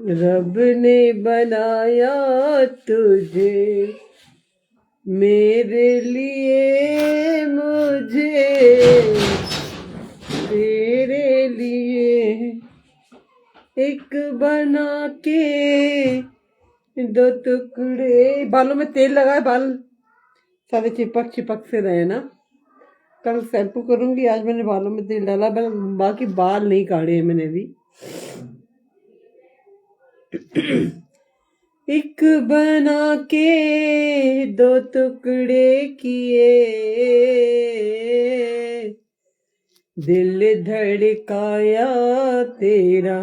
रब ने बनाया तुझे मेरे लिए, मुझे तेरे लिए। एक बना के दो टुकड़े। बालों में तेल लगाए, बाल सारे चिपक चिपक से रहे ना। कल शैम्पू करूंगी, आज मैंने बालों में तेल डाला, बाकी बाल नहीं काटे हैं मैंने भी। एक बना के दो टुकड़े किए, दिल धड़काया तेरा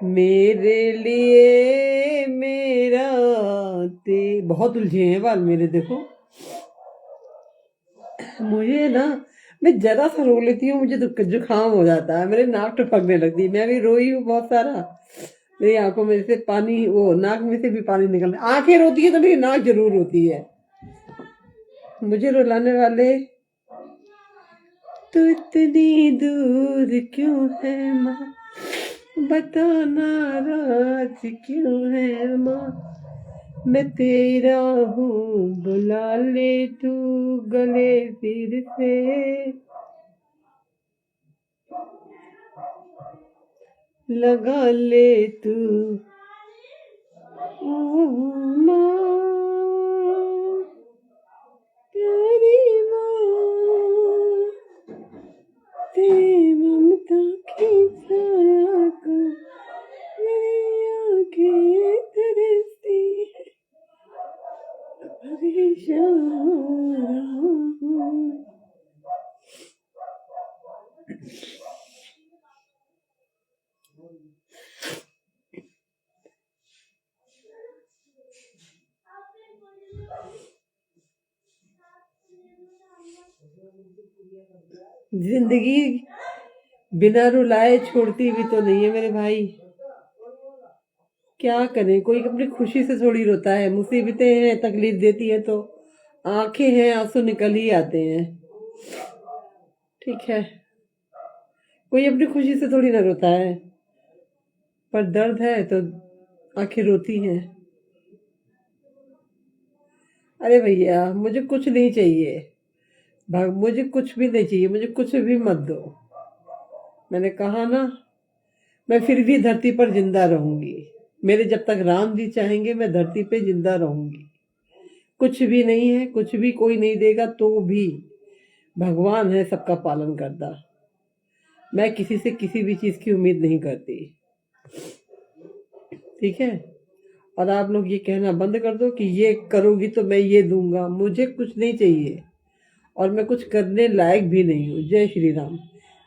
मेरे लिए, मेरा ते। बहुत उलझे हैं बाल मेरे, देखो। मुझे ना, मैं जरा सा रो लेती हूँ, मुझे तो जुकाम हो जाता है, मेरे नाक टपकने लगती है। मैं भी रोई हूँ बहुत सारा, मेरी आंखों में से पानी, वो नाक में से भी पानी निकल, आंखें रोती है तो मेरी नाक जरूर रोती है। मुझे रुलाने वाले, तू इतनी दूर क्यों है माँ, बता नाराज क्यों है माँ। मैं तेरा हूँ, बुला ले तू गले फिर से, लगा ले तू माँ, प्यारी माँ, तेरी ममता की छाया को मेरी आँखें तरसती है, परेशान हो रहा हूँ। जिंदगी बिना रुलाए छोड़ती भी तो नहीं है मेरे भाई। क्या करें, कोई अपनी खुशी से थोड़ी रोता है। मुसीबतें हैं, तकलीफ देती है तो आंखें हैं, आंसू निकल ही आते हैं। ठीक है, कोई अपनी खुशी से थोड़ी ना रोता है, पर दर्द है तो आंखें रोती हैं। अरे भैया, मुझे कुछ नहीं चाहिए, मुझे कुछ भी नहीं चाहिए, मुझे कुछ भी मत दो। मैंने कहा ना, मैं फिर भी धरती पर जिंदा रहूंगी। मेरे जब तक राम जी चाहेंगे, मैं धरती पे जिंदा रहूंगी। कुछ भी नहीं है, कुछ भी कोई नहीं देगा तो भी भगवान है सबका पालन करता। मैं किसी से किसी भी चीज की उम्मीद नहीं करती। ठीक है, और आप लोग ये कहना बंद कर दो कि ये करोगी तो मैं ये दूंगा। मुझे कुछ नहीं चाहिए और मैं कुछ करने लायक भी नहीं हूँ। जय श्री राम,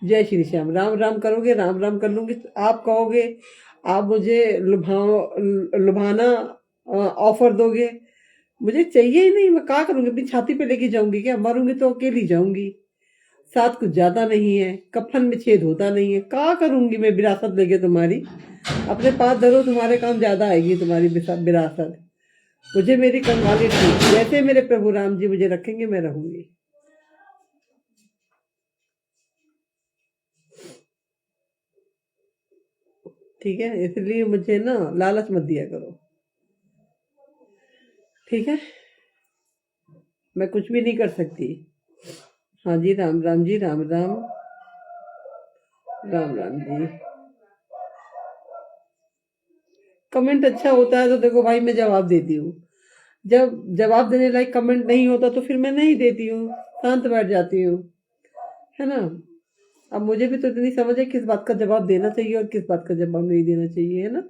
जय श्री श्याम। राम राम करोगे, राम राम कर लूंगी। आप कहोगे, आप मुझे लुभाना ऑफर दोगे, मुझे चाहिए ही नहीं। मैं क्या करूंगी, अपनी छाती पे लेके जाऊंगी क्या? मरूंगी तो अकेली जाऊंगी, साथ कुछ ज्यादा नहीं है, कफन में छेद होता नहीं है। क्या करूंगी मैं विरासत लेके तुम्हारी? अपने पास धरो, तुम्हारे काम ज्यादा आएगी तुम्हारी विरासत। मुझे मेरी कंगाली ठीक, जैसे मेरे प्रभु राम जी मुझे रखेंगे मैं रहूंगी। ठीक है, इसलिए मुझे ना लालच मत दिया करो। ठीक है, मैं कुछ भी नहीं कर सकती। हाँ जी, राम राम जी, राम राम, राम राम जी। कमेंट अच्छा होता है तो देखो भाई, मैं जवाब देती हूँ। जब जवाब देने लायक कमेंट नहीं होता तो फिर मैं नहीं देती हूँ, शांत बैठ जाती हूँ, है ना। अब मुझे भी तो इतनी समझ है किस बात का जवाब देना चाहिए और किस बात का जवाब नहीं देना चाहिए, है ना।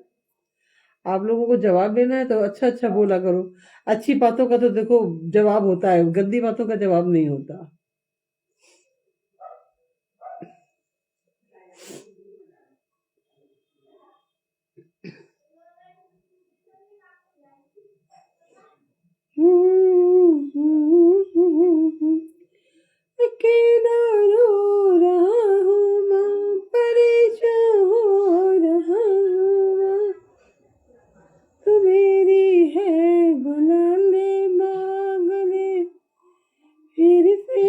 आप लोगों को जवाब देना है तो अच्छा अच्छा बोला करो। अच्छी बातों का तो देखो जवाब होता है, गंदी बातों का जवाब नहीं होता। अकेला रो रहा हूँ मैं, परेशान हो रहा हूँ। तू मेरी है, बुला ले मांग ले फिर से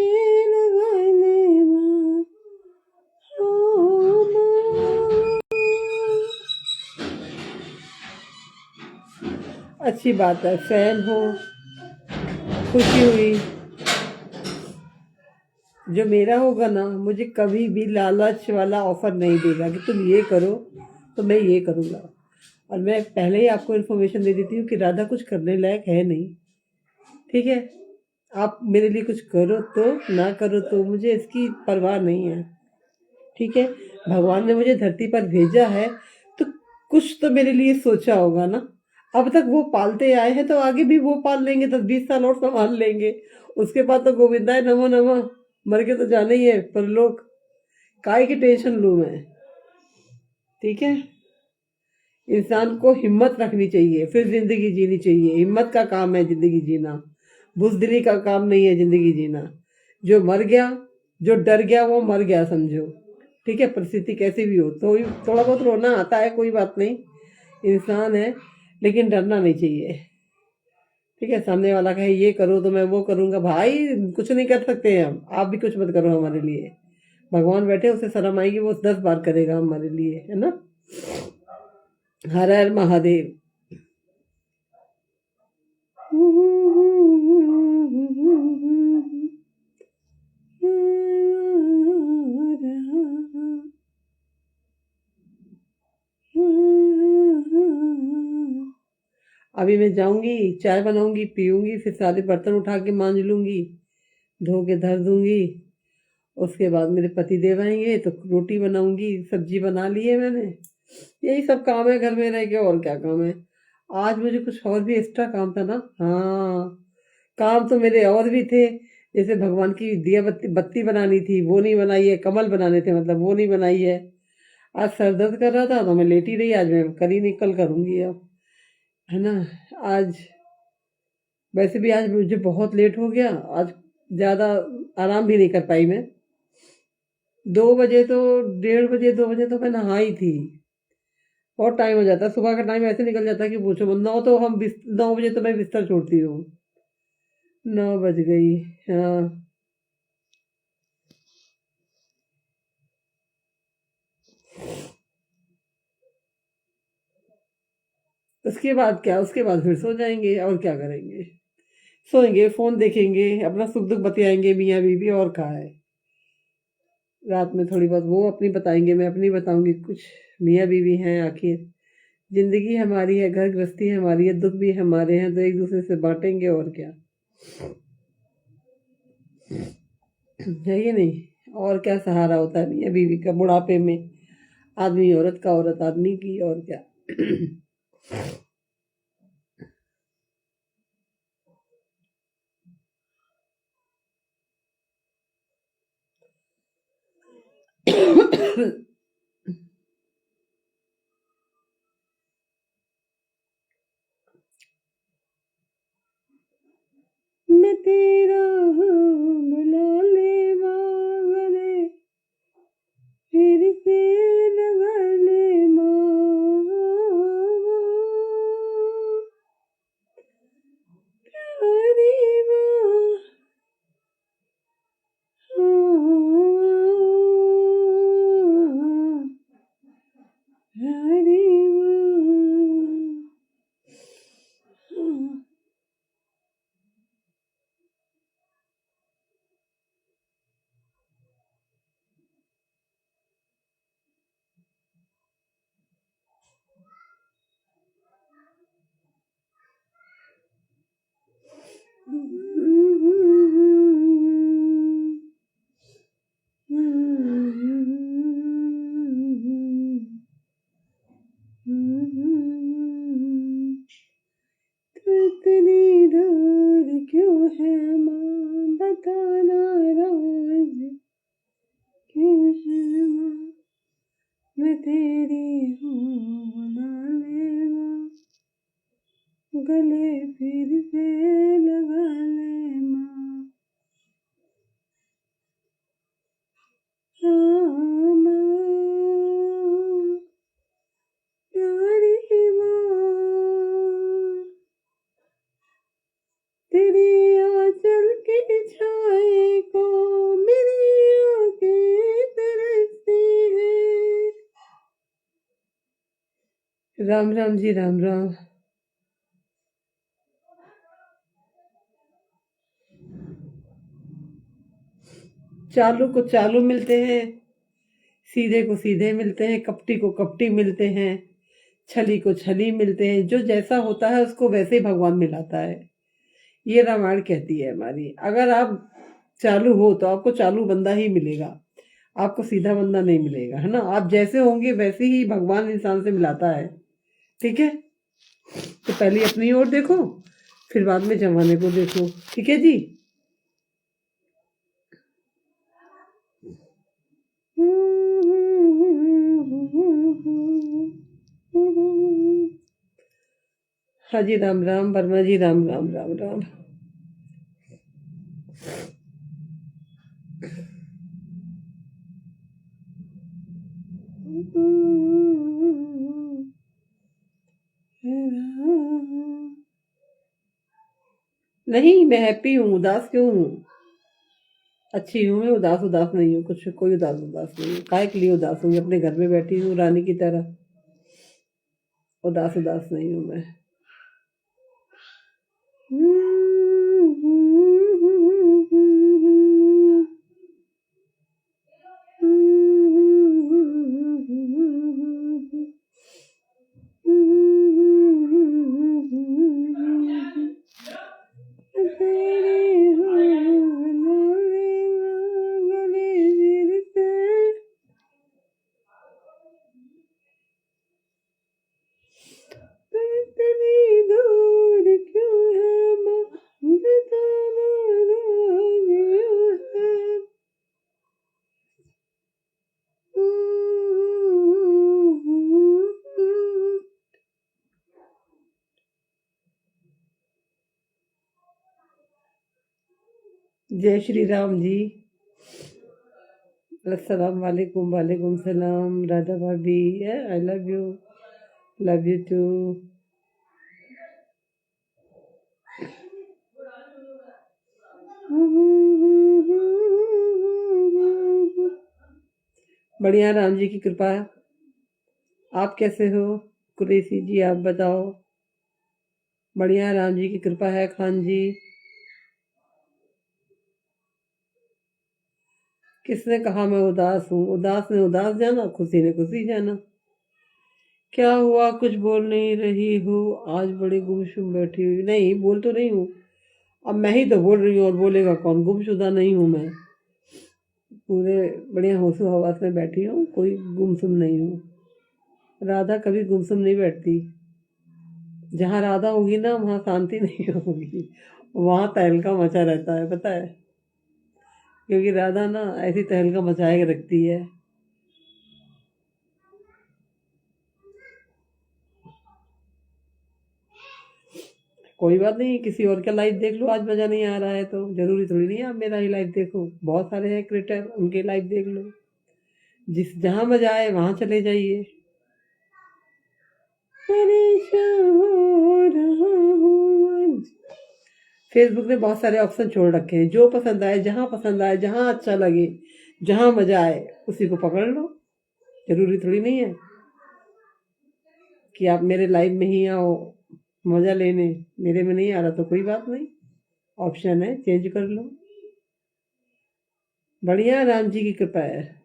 अच्छी बात है, फैन हो, खुशी हुई। जो मेरा होगा ना, मुझे कभी भी लालच वाला ऑफर नहीं देगा कि तुम ये करो तो मैं ये करूँगा। और मैं पहले ही आपको इन्फॉर्मेशन दे देती हूँ कि राधा कुछ करने लायक है नहीं। ठीक है, आप मेरे लिए कुछ करो तो, ना करो तो, मुझे इसकी परवाह नहीं है। ठीक है, भगवान ने मुझे धरती पर भेजा है तो कुछ तो मेरे लिए सोचा होगा ना। अब तक वो पालते आए हैं तो आगे भी वो पाल लेंगे, 10-20 साल और संभाल लेंगे। उसके बाद तो गोविंदाय नमो नमः, मर के तो जाना ही है परलोक। काय की टेंशन लूं मैं। ठीक है, इंसान को हिम्मत रखनी चाहिए, फिर जिंदगी जीनी चाहिए। हिम्मत का काम है जिंदगी जीना, बुजदिली का काम नहीं है जिंदगी जीना। जो मर गया, जो डर गया वो मर गया समझो। ठीक है, परिस्थिति कैसी भी हो तो थोड़ा बहुत रोना आता है, कोई बात नहीं, इंसान है, लेकिन डरना नहीं चाहिए। ठीक है, सामने वाला कहे ये करो तो मैं वो करूंगा, भाई कुछ नहीं कर सकते हैं हम, आप भी कुछ मत करो हमारे लिए। भगवान बैठे, उसे शर्म आएगी, वो 10 बार करेगा हमारे लिए, है ना। हर हर महादेव। अभी मैं जाऊंगी, चाय बनाऊंगी, पीऊंगी, फिर सारे बर्तन उठा के मांज लूंगी, धो के धर दूंगी। उसके बाद मेरे पति देव आएंगे तो रोटी बनाऊंगी, सब्जी बना ली है मैंने। यही सब काम है घर में रह के, और क्या काम है। आज मुझे कुछ और भी एक्स्ट्रा काम था ना। हाँ, काम तो मेरे और भी थे। जैसे भगवान की दिया बत्ती बत्ती बनानी थी, वो नहीं बनाई है। कमल बनाने थे, मतलब वो नहीं बनाई है। आज सर दर्द कर रहा था तो मैं लेटी रही, आज मैं कल ही नहीं, कल करूंगी अब, है ना। आज वैसे भी आज मुझे बहुत लेट हो गया आज, ज़्यादा आराम भी नहीं कर पाई मैं। 2 बजे तो, 1:30 बजे 2 बजे तो मैं नहाई थी। बहुत टाइम हो जाता है, सुबह का टाइम ऐसे निकल जाता है कि पूछो मत। 9 बजे तो मैं बिस्तर छोड़ती हूँ। 9 बज गई। हाँ, उसके बाद क्या, उसके बाद फिर सो जाएंगे, और क्या करेंगे। सोएंगे, फोन देखेंगे, अपना सुख दुख बतियाएंगे मियाँ बीवी, और कहा है। रात में थोड़ी बहुत वो अपनी बताएंगे, मैं अपनी बताऊंगी कुछ। मियाँ बीवी हैं आखिर, जिंदगी हमारी है, घर गृहस्थी हमारी है, दुख भी हमारे हैं, तो एक दूसरे से बांटेंगे, और क्या है ये नहीं। और क्या सहारा होता है मियाँ बीवी का बुढ़ापे में, आदमी औरत का, औरत आदमी की, और क्या। मैं तेरा बुला ले मांगने, फिर से लगा ले मामा, प्यारी माँ, प्यारी माँ। तू इतनी दूर क्यों है माँ, बताना राज क्यों है माँ। मैं तेरी हूँ ना ले माँ, गले फिर से लगा ले माँ। हाँ माँ, प्यारी माँ, तेरी आंचल की छाए को मेरी आंखें तरसती है। राम राम जी, राम राम। चालू को चालू मिलते हैं, सीधे को सीधे मिलते हैं, कपटी को कपटी मिलते हैं, छली को छली मिलते हैं। जो जैसा होता है उसको वैसे ही भगवान मिलाता है। ये रामायण कहती है हमारी। अगर आप चालू हो तो आपको चालू बंदा ही मिलेगा, आपको सीधा बंदा नहीं मिलेगा, है ना। आप जैसे होंगे वैसे ही भगवान इंसान से मिलाता है। ठीक है, तो पहले अपनी ओर देखो, फिर बाद में जमाने को देखो। ठीक है जी। हाँ जी, राम राम वर्मा जी, राम राम राम राम। नहीं, मैं हैप्पी हूँ, उदास क्यों हूँ? अच्छी हूँ मैं, उदास उदास नहीं हूँ, कुछ कोई उदास उदास नहीं हूँ। काहे के लिए उदास हूँ? अपने घर में बैठी हूँ रानी की तरह, उदास उदास नहीं हूँ मैं। जय श्री राम जी। अस्सलाम वालेकुम, वालेकुम सलाम। राधा भाभी, आई लव यू टू। बढ़िया, राम जी की कृपा है। आप कैसे हो कुरैशी जी, आप बताओ। बढ़िया, राम जी की कृपा है खान जी। किसने कहा मैं उदास हूँ? उदास ने उदास जाना, खुशी ने खुशी जाना। क्या हुआ, कुछ बोल नहीं रही हो? आज बड़ी गुमसुम बैठी हुई। नहीं, बोल तो नहीं हूँ। अब मैं ही तो बोल रही हूँ, और बोलेगा कौन? गुमशुदा नहीं हूँ मैं, पूरे बढ़िया होशो हवास में बैठी हूँ, कोई गुमसुम नहीं हूँ। राधा कभी गुमसुम नहीं बैठती। जहाँ राधा होगी ना वहाँ शांति नहीं होगी, वहाँ तहलका मचा रहता है, पता है। क्योंकि राधा ना ऐसी तहलका मचाए के रखती है। कोई बात नहीं, किसी और का लाइव देख लो। आज मजा नहीं आ रहा है तो जरूरी थोड़ी नहीं है आप मेरा ही लाइव देखो। बहुत सारे हैं क्रिएटर, उनके लाइव देख लो। जिस जहाँ मजा आए वहां चले जाइए। परेशान हो रहा हूँ आज। फेसबुक ने बहुत सारे ऑप्शन छोड़ रखे हैं, जो पसंद आए, जहाँ पसंद आए, जहाँ अच्छा लगे, जहाँ मजा आए उसी को पकड़ लो। जरूरी थोड़ी नहीं है कि आप मेरे लाइव में ही आओ मजा लेने। मेरे में नहीं आ रहा तो कोई बात नहीं, ऑप्शन है, चेंज कर लो। बढ़िया, राम जी की कृपा है।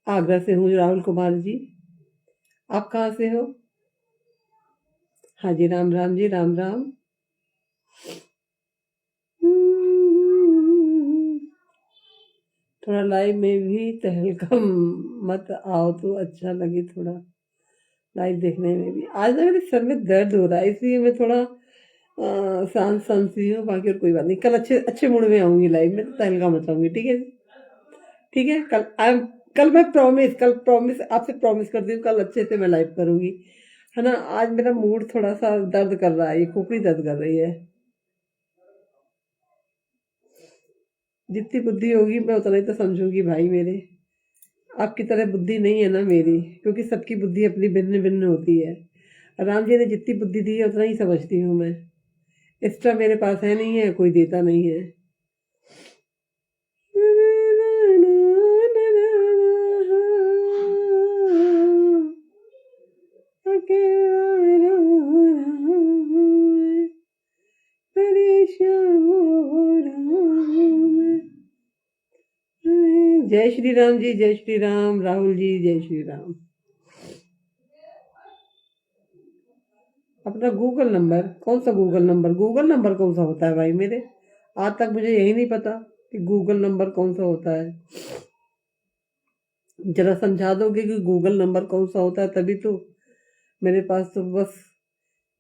आगरा से हूँ राहुल कुमार जी। आप कहाँ से हो? हाँ जी, राम राम जी, राम राम। थोड़ा लाइव में भी तहलका मत आओ तो अच्छा लगे, थोड़ा लाइव देखने में भी। आज ना मेरे सर में दर्द हो रहा है, इसलिए मैं थोड़ा शांत शांत सी हूँ। बाकी और कोई बात नहीं, कल अच्छे अच्छे मूड में आऊंगी लाइव में, तो तहलका मचाऊंगी। ठीक है, ठीक है। कल मैं प्रॉमिस आपसे प्रॉमिस करती हूँ, कल अच्छे से मैं लाइव करूंगी, है ना। आज मेरा मूड थोड़ा सा दर्द कर रहा है, ये खोपड़ी दर्द कर रही है। जितनी बुद्धि होगी मैं उतना ही तो समझूंगी भाई मेरे। आपकी तरह बुद्धि नहीं है ना मेरी, क्योंकि सबकी बुद्धि अपनी भिन्न भिन्न होती है। राम जी ने जितनी बुद्धि दी है उतना ही समझती हूँ मैं। एक्स्ट्रा मेरे पास है नहीं है, कोई देता नहीं है। जय श्री राम जी, जय श्री राम। राहुल जी, जय श्री राम। अपना गूगल नंबर कौन सा? गूगल नंबर कौन सा होता है भाई मेरे? आज तक मुझे यही नहीं पता कि गूगल नंबर कौन सा होता है। जरा समझा दोगे कि गूगल नंबर कौन सा होता है? तभी तो मेरे पास तो बस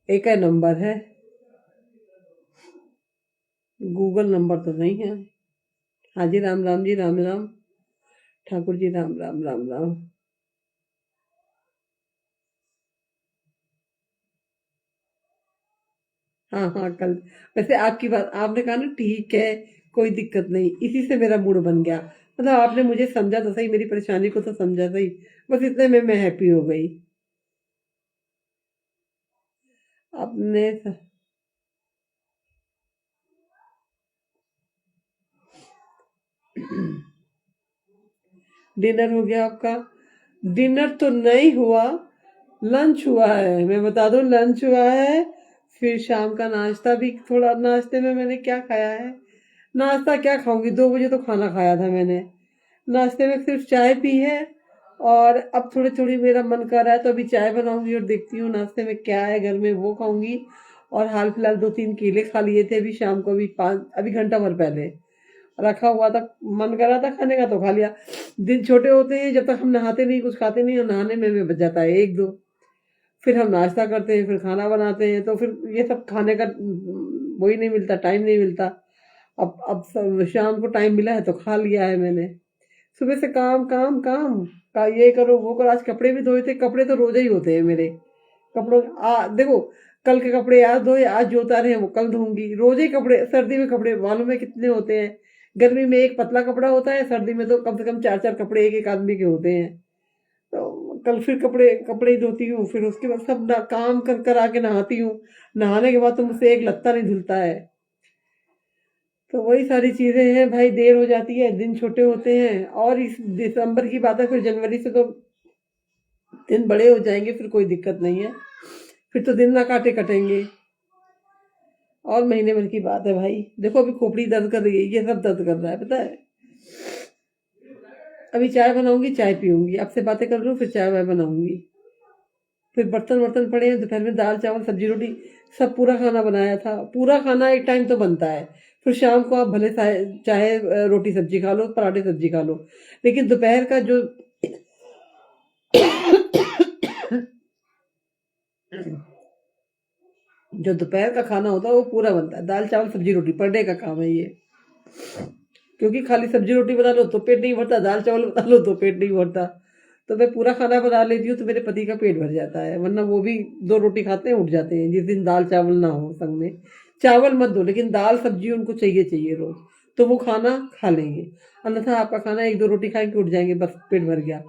एक ही नंबर है, गूगल नंबर तो नहीं है। हाँ जी, राम राम जी, राम राम। ठाकुर जी, राम राम राम राम। हाँ हाँ, कल वैसे आपकी बात, आपने कहा ना ठीक है, कोई दिक्कत नहीं, इसी से मेरा मूड बन गया। मतलब आपने मुझे समझा तो सही, मेरी परेशानी को तो समझा सही, बस इतने में मैं हैप्पी हो गई। आपने डिनर हो गया आपका? डिनर तो नहीं हुआ, लंच हुआ है। मैं बता दूं, लंच हुआ है। फिर शाम का नाश्ता भी थोड़ा, नाश्ते में मैंने क्या खाया है? नाश्ता क्या खाऊंगी, 2 बजे तो खाना खाया था मैंने। नाश्ते में सिर्फ चाय पी है। और अब थोड़ी थोड़ी मेरा मन कर रहा है तो अभी चाय बनाऊंगी और देखती हूँ नाश्ते में क्या है घर में, वो खाऊंगी। और हाल फिलहाल 2-3 केले खा लिए थे अभी शाम को, अभी 5, अभी घंटा भर पहले रखा हुआ था, मन कर रहा था खाने का तो खा लिया। दिन छोटे होते हैं, जब तक हम नहाते नहीं, कुछ खाते नहीं, और नहाने में बच जाता है 1-2। फिर हम नाश्ता करते हैं, फिर खाना बनाते हैं, तो फिर ये सब खाने का वही नहीं मिलता, टाइम नहीं मिलता। अब शाम को टाइम मिला है तो खा लिया है मैंने। सुबह से काम काम काम का, ये करो वो करो। आज कपड़े भी धोए थे, कपड़े तो रोज ही होते हैं मेरे। कपड़ों देखो, कल के कपड़े आज धोए, आज जो उतारे हैं वो कल धोऊंगी। रोज ही कपड़े, सर्दी में कपड़े मालूम है कितने होते हैं। गर्मी में एक पतला कपड़ा होता है, सर्दी में तो कम से कम 4-4 कपड़े एक एक आदमी के होते हैं। तो कल फिर कपड़े कपड़े ही धोती हूँ, फिर उसके बाद सब काम कर कर आके नहाती हूँ। नहाने के बाद तो मुझसे एक लत्ता नहीं धुलता है। तो वही सारी चीजें हैं भाई, देर हो जाती है, दिन छोटे होते हैं। और इस दिसंबर की बात है, फिर जनवरी से तो दिन बड़े हो जाएंगे, फिर कोई दिक्कत नहीं है। फिर तो दिन ना काटे कटेंगे। और महीने भर की बात है भाई। देखो अभी खोपड़ी दर्द कर रही है, ये सब दर्द कर रहा है, पता है। अभी चाय बनाऊंगी, चाय पीऊंगी, आपसे बातें कर लूँ, फिर चाय वाय बनाऊंगी। फिर बर्तन वर्तन पड़े हैं, दोपहर में दाल चावल सब्जी रोटी सब पूरा खाना बनाया था। पूरा खाना एक टाइम तो बनता है। फिर शाम को आप भले चाहे रोटी सब्जी खा लो, पराठे सब्जी खा लो, लेकिन दोपहर का जो जो दोपहर का खाना होता है वो पूरा बनता है। दाल चावल सब्जी रोटी पर डे का काम है ये। क्योंकि खाली सब्जी रोटी बना लो तो पेट नहीं भरता, दाल चावल बना लो तो पेट नहीं भरता। तो मैं पूरा खाना बना लेती हूँ तो मेरे पति का पेट भर जाता है, वरना वो भी 2 रोटी खाते हैं, उठ जाते हैं जिस दिन दाल चावल ना हो संग में। चावल मत दो, लेकिन दाल सब्जी उनको चाहिए चाहिए रोज, तो वो खाना खा लेंगे। अन्यथा आपका खाना 1-2 रोटी खाएंगे, उठ जाएंगे, बस पेट भर गया।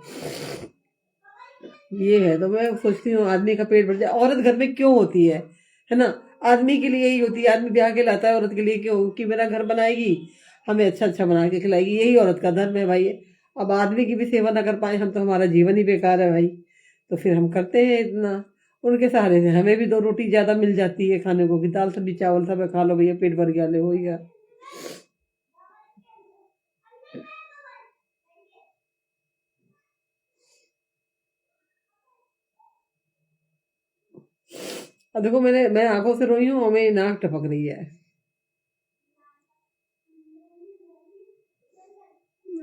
ये है, तो मैं सोचती हूँ आदमी का पेट भर जाए। औरत घर में क्यों होती है ना? आदमी के लिए ही होती है, आदमी ब्याह के लाता है औरत के लिए क्यों? कि मेरा घर बनाएगी, हमें अच्छा अच्छा बना के खिलाएगी, यही औरत का धर्म है भाई। अब आदमी की भी सेवा ना कर पाए हम तो हमारा जीवन ही बेकार है भाई। तो फिर हम करते हैं इतना, उनके सहारे से हमें भी 2 रोटी ज्यादा मिल जाती है खाने को, कि दाल सब्जी चावल सब खा लो भैया, पेट भर गया, ले हो गया। अब देखो, मैं आंखों से रोई हूँ और मेरी नाक टपक रही है।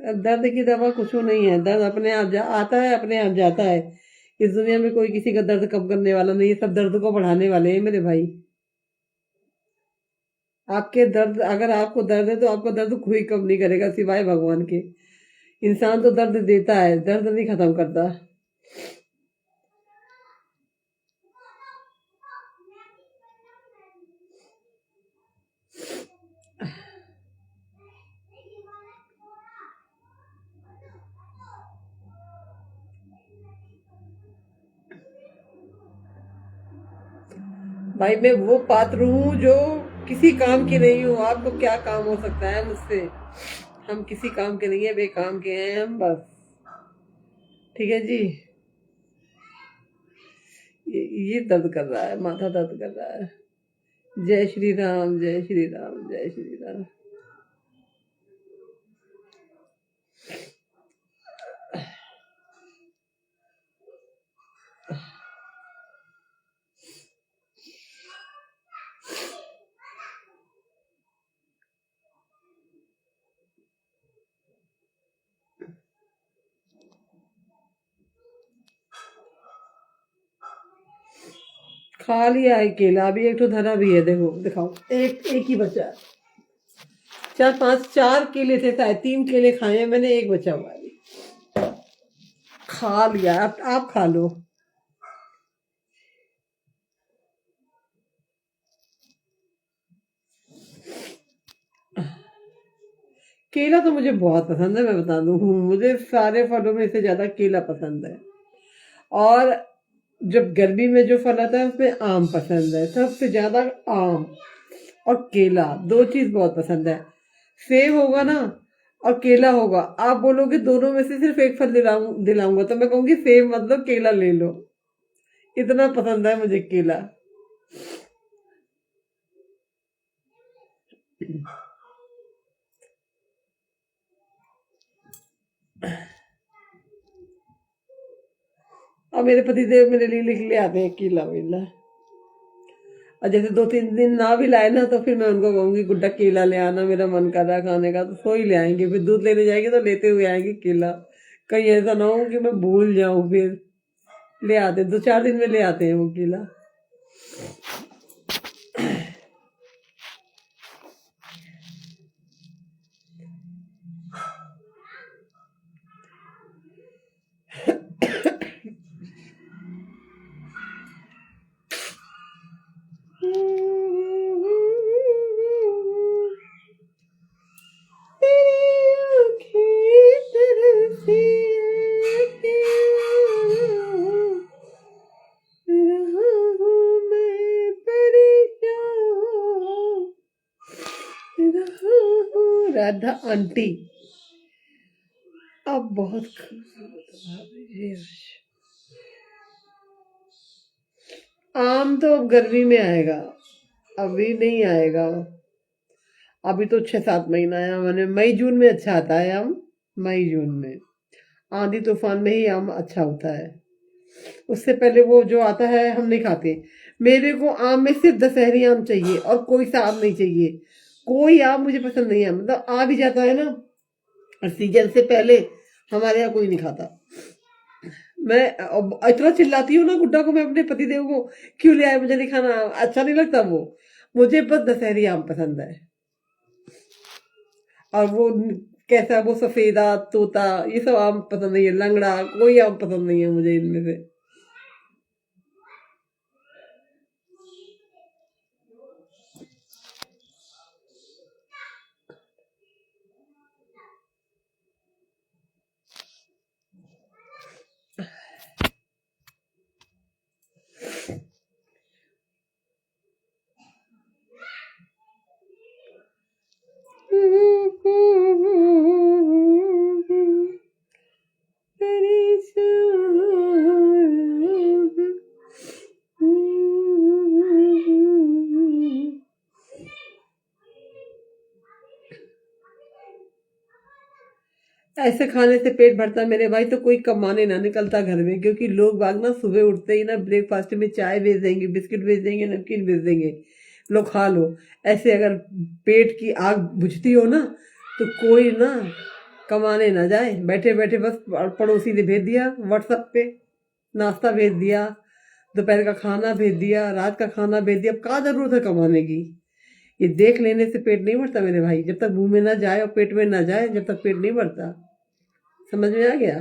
अब दर्द की दवा कुछ नहीं है, दर्द अपने आप आता है, अपने आप जाता है। इस दुनिया में कोई किसी का दर्द कम करने वाला नहीं है, सब दर्द को बढ़ाने वाले हैं मेरे भाई। आपके दर्द, अगर आपको दर्द है तो आपका दर्द कोई कम नहीं करेगा सिवाय भगवान के। इंसान तो दर्द देता है, दर्द नहीं खत्म करता। भाई मैं वो पात्र हूँ जो किसी काम की नहीं हूँ। आपको क्या काम हो सकता है मुझसे? हम किसी काम के नहीं है, बेकाम के हैं हम बस। ठीक है जी। ये दर्द कर रहा है, माथा दर्द कर रहा है। जय श्री राम, जय श्री राम, जय श्री राम। खा लिया है केला, अभी एक तो धरा भी है, देखो दिखाओ, एक एक ही बचा है। चार पांच, चार केले थे शायद, 3 केले खाए हैं मैंने, एक बचा हुआ है अभी। खा लिया, अब आप खा लो। केला तो मुझे बहुत पसंद है, मैं बता दूं, मुझे सारे फलों में से ज्यादा केला पसंद है। और जब गर्मी में जो फल आता है उसमें आम पसंद है, सबसे ज्यादा आम और केला, दो चीज बहुत पसंद है। सेब होगा ना और केला होगा, आप बोलोगे दोनों में से सिर्फ एक फल दिलाऊंगा तो मैं कहूंगी सेब मतलब केला ले लो, इतना पसंद है मुझे केला। और मेरे पतिदेव मेरे लिए लिख ले आते हैं केला वेला। और जैसे 2-3 दिन ना भी लाए ना तो फिर मैं उनको कहूंगी गुड्डा केला ले आना, मेरा मन कर रहा है खाने का, तो सो ही ले आएंगे। फिर दूध लेने जाएंगे तो लेते हुए आएंगे केला। कहीं ऐसा ना हो कि मैं भूल जाऊं, फिर ले आते, 2-4 दिन में ले आते हैं वो केला। राधा आंटी अब बहुत आम तो अब गर्मी में आएगा, अभी नहीं आएगा। अभी तो 6-7 महीना है, मैंने मई जून में अच्छा आता है आम। मई जून में आंधी तूफान में ही आम अच्छा होता है, उससे पहले वो जो आता है हम नहीं खाते। मेरे को आम में सिर्फ दशहरी आम चाहिए और कोई सा आम नहीं चाहिए। कोई आम मुझे पसंद नहीं है, मतलब आ भी जाता है ना और सीजन से पहले, हमारे यहाँ कोई नहीं खाता। मैं इतना चिल्लाती हूँ ना गुड्डा को, मैं अपने पतिदेव को, क्यों ले आए, मुझे नहीं खाना, अच्छा नहीं लगता वो। मुझे बस दशहरी आम पसंद है। और वो कैसा, वो सफेदा तोता, ये सब आम पसंद नहीं है, लंगड़ा, कोई आम पसंद नहीं है मुझे इनमें से। ऐसे खाने से पेट भरता है मेरे भाई तो कोई कमाने ना निकलता घर में, क्योंकि लोग बाग ना सुबह उठते ही ना ब्रेकफास्ट में चाय भेज देंगे, बिस्किट भेज देंगे, नमकीन भेज देंगे, लो खा लो। ऐसे अगर पेट की आग बुझती हो ना तो कोई ना कमाने ना जाए, बैठे बैठे बस पड़ोसी ने भेज दिया व्हाट्सएप पे, नाश्ता भेज दिया, दोपहर का खाना भेज दिया, रात का खाना भेज दिया, अब क्या जरूरत है कमाने की। ये देख लेने से पेट नहीं भरता मेरे भाई, जब तक मुंह में ना जाए और पेट में ना जाए जब तक पेट नहीं भरता। समझ में आ गया?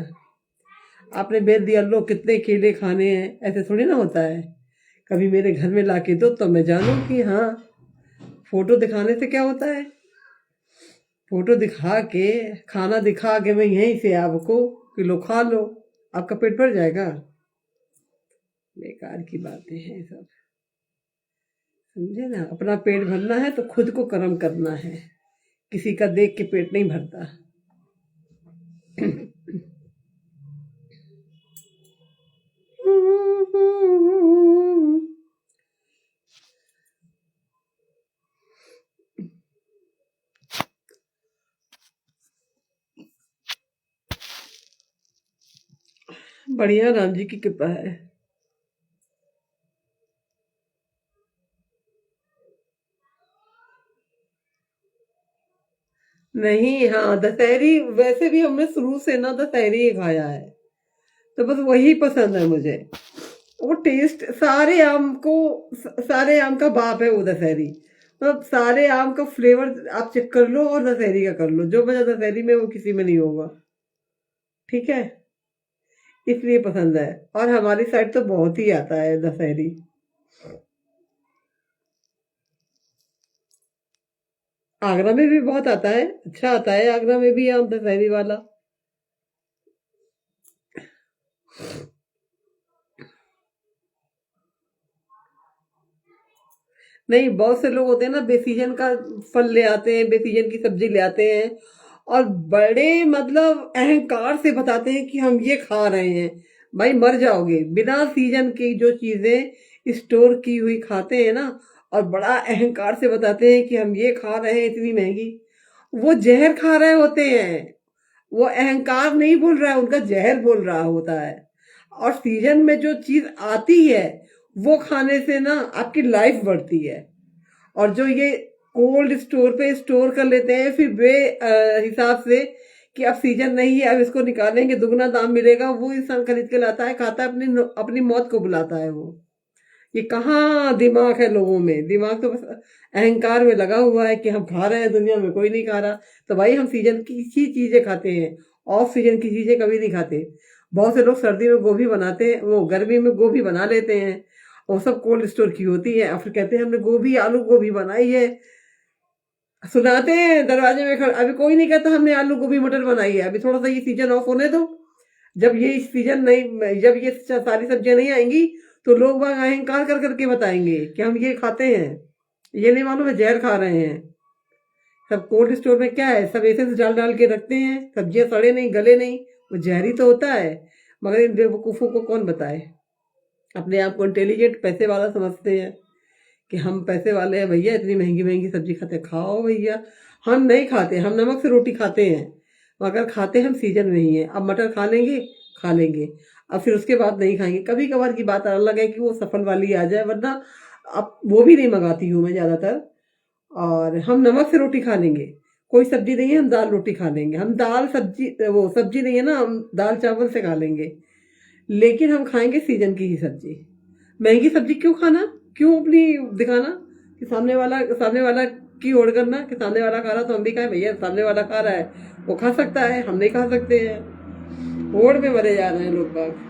आपने भेज दिया लो कितने केले खाने हैं, ऐसे थोड़ी ना होता है। कभी मेरे घर में ला के दो तो मैं जानूं कि हाँ, फोटो दिखाने से क्या होता है। फोटो दिखा के, खाना दिखा के मैं यहीं से आपको कि लो खा लो, आपका पेट भर जाएगा। बेकार की बातें हैं सब, समझे ना। अपना पेट भरना है तो खुद को कर्म करना है, किसी का देख के पेट नहीं भरता। बढ़िया, राम जी की कृपा है। नहीं, हाँ दशहरी वैसे भी हमने शुरू से ना दशहरी ही खाया है, तो बस वही पसंद है मुझे। वो टेस्ट सारे आम का बाप है वो दशहरी। मतलब सारे आम का फ्लेवर आप चेक कर लो और दशहरी का कर लो, जो मजा दशहरी में वो किसी में नहीं होगा। ठीक है, इसलिए पसंद है। और हमारी साइड तो बहुत ही आता है दशहरी। आगरा में भी बहुत आता है, अच्छा आता है आगरा में भी आम दशहरी वाला। नहीं, बहुत से लोग होते हैं ना, बेसीजन का फल ले आते हैं, बेसीजन की सब्जी ले आते हैं और बड़े मतलब अहंकार से बताते हैं कि हम ये खा रहे हैं। भाई मर जाओगे, बिना सीजन की जो चीजें स्टोर की हुई खाते हैं ना, और बड़ा अहंकार से बताते हैं कि हम ये खा रहे हैं इतनी महंगी। वो जहर खा रहे होते हैं। वो अहंकार नहीं बोल रहा है, उनका जहर बोल रहा होता है। और सीजन में जो चीज आती है वो खाने से ना आपकी लाइफ बढ़ती है। और जो ये कोल्ड स्टोर पे स्टोर कर लेते हैं फिर बे हिसाब से कि अब सीजन नहीं है, अब इसको निकालेंगे दुगना दाम मिलेगा, वो इंसान खरीद के लाता है, खाता है, अपनी अपनी मौत को बुलाता है वो। ये कहाँ दिमाग है लोगों में? दिमाग तो बस अहंकार में लगा हुआ है कि हम खा रहे हैं, दुनिया में कोई नहीं खा रहा। तो भाई हम सीजन की ही चीजें खाते हैं, ऑफ सीजन की चीजें कभी नहीं खाते। बहुत से लोग सर्दी में गोभी बनाते हैं, वो गर्मी में गोभी बना लेते हैं, वो सब कोल्ड स्टोर की होती है, और फिर कहते हैं हमने गोभी आलू गोभी बनाई है। सुनाते हैं दरवाजे में खड़े, अभी कोई नहीं कहता हमने आलू गोभी मटर बनाई है, अभी थोड़ा सा ये सीजन ऑफ होने दो। जब ये सीजन नहीं, जब ये सारी सब्जियां नहीं आएंगी तो लोग बाग अहंकार कर करके बताएंगे कि हम ये खाते हैं। ये नहीं मालूम है जहर खा रहे हैं। सब कोल्ड स्टोर में क्या है, सब ऐसे से डाल डाल के रखते हैं, सब्जियां सड़े नहीं गले नहीं, वो जहरी तो होता है। मगर इन बेवकूफ़ों को कौन बताए? अपने आप को इंटेलिजेंट पैसे वाला समझते हैं कि हम पैसे वाले हैं भैया, इतनी महंगी महंगी सब्जी खाते, खाओ भैया। हम नहीं खाते, हम नमक से रोटी खाते हैं, मगर खाते हम सीजन में ही है। अब मटर खा लेंगे, खा लेंगे, अब फिर उसके बाद नहीं खाएंगे। कभी कभार की बात अलग है कि वो सफल वाली आ जाए, वरना अब वो भी नहीं मंगाती हूँ मैं ज़्यादातर। और हम नमक से रोटी खा लेंगे, कोई सब्जी नहीं है हम दाल रोटी खा लेंगे, हम दाल सब्जी, वो सब्जी नहीं है ना, हम दाल चावल से खा लेंगे। लेकिन हम खाएंगे सीजन की ही सब्जी। महंगी सब्जी क्यों खाना, क्यों अपनी दिखाना कि सामने वाला की ओर करना कि सामने वाला खा रहा तो हम भी खाए। भैया सामने वाला खा रहा है, वो खा सकता है, हम नहीं खा सकते हैं। ओढ़ में मरे जा रहे हैं लोग बाग।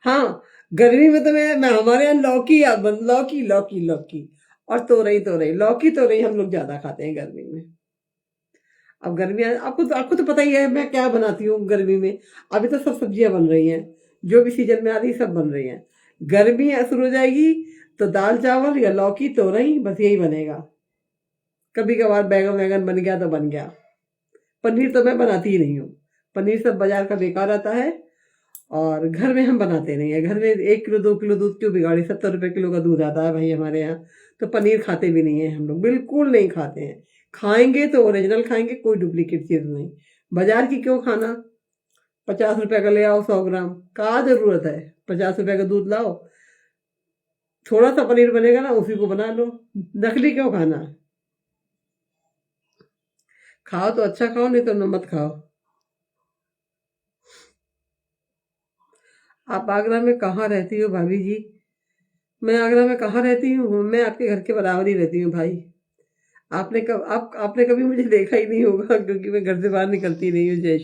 हाँ, गर्मी में तो मैं हमारे यहाँ लौकी लौकी लौकी लौकी और तोरई लौकी तोरई हम लोग ज्यादा खाते हैं गर्मी में। अब गर्मी आपको तो पता ही है मैं क्या बनाती हूँ गर्मी में। अभी तो सब सब्जियां बन रही हैं, जो भी सीजन में आ रही सब बन रही हैं। गर्मी शुरू हो जाएगी तो दाल चावल या लौकी तोरई, बस यही बनेगा। कभी कभार बैगन वैगन बन गया तो बन गया। पनीर तो मैं बनाती ही नहीं हूँ, पनीर सब बाजार का बेकार आता है। और घर में हम बनाते नहीं है, घर में 1 किलो 2 किलो दूध क्यों बिगाड़ी, 70 रुपए किलो का दूध आता है भाई हमारे यहाँ। तो पनीर खाते भी नहीं है हम लोग, बिल्कुल नहीं खाते हैं। खाएंगे तो ओरिजिनल खाएंगे, कोई डुप्लीकेट चीज नहीं। बाजार की क्यों खाना? 50 रुपए का ले आओ 100 ग्राम, क्या जरूरत है? 50 रुपए का दूध लाओ, थोड़ा सा पनीर बनेगा ना उसी को बना लो। नकली क्यों खाना? खाओ तो अच्छा खाओ, नहीं तो मत खाओ। आप आगरा में कहाँ रहती हो भाभी जी? मैं आगरा में कहाँ रहती हूँ? मैं आपके घर के बराबर ही रहती हूँ भाई। आपने कभी मुझे देखा ही नहीं होगा, क्योंकि मैं घर से बाहर निकलती नहीं हूँ। जय